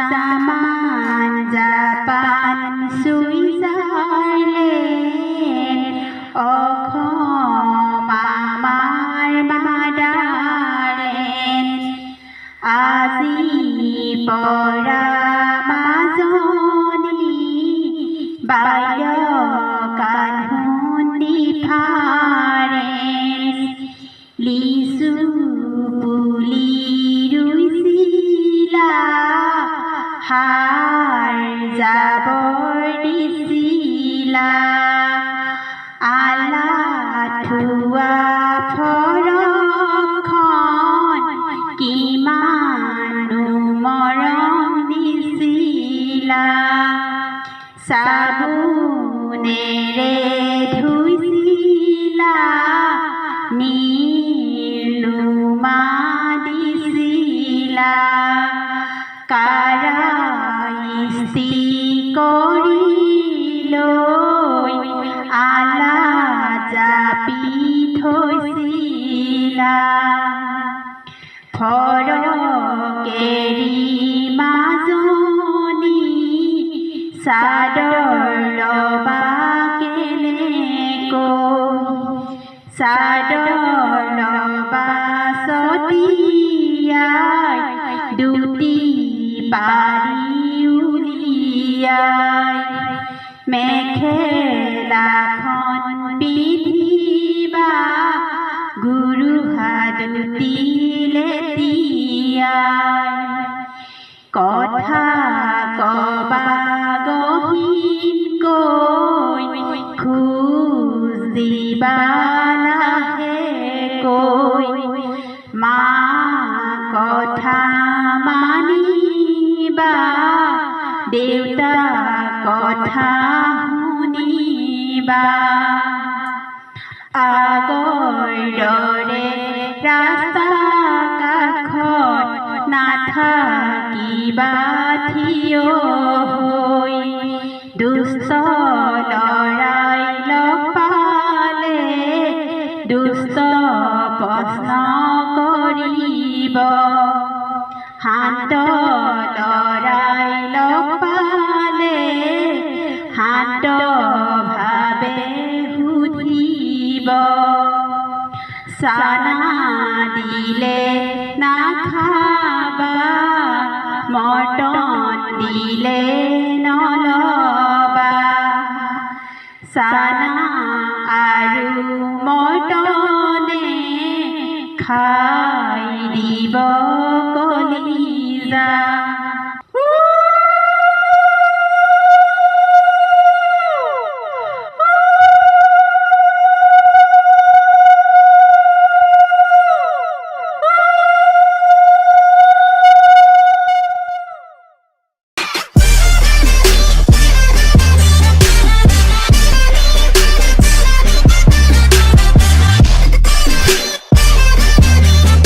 Saman Japan Switzerland Assam আমাৰ motherland আজি পৰা মাজনী বাল্যকাল ডিফাৰেঞ্চ লিচু পুলি ৰুইছিলা সাৰ জাবৰ দিছিলা আলাঠুৱা ফৰকখন কিমান মৰম দিছিলা চাবোনেৰে ধুইছিলা নীলুমা দিছিলা কাৰা ইস্তি কৰি লৈ আলা জাপি থৈছিলা ফৰকেৰি মাজনী চাদৰ লবা কেনেকৈ চাদৰ লবা ছটিয়াই দুটি পাৰি উলিয়াই মেখেলাখন পিন্ধিবা গুৰুহাদুতি লেটিয়াই কথা কবা গহীনকৈ খোজ দিবা লাহেকৈ মা কথা মানিবা দেউতা কথা শুনিবা আগৰ দৰে ৰাস্তা কাষত নাথাকিবা থিয় হৈ দুষ্ট লৰাই লগ পালে দুষ্ট প্ৰশ্ন কৰিব শান্ত লৰাই লগ পালে শান্তভাৱে সুধিব চানা দিলে নাখাবা মটন দিলে নলবা চানা আৰু মটনে খাই দিব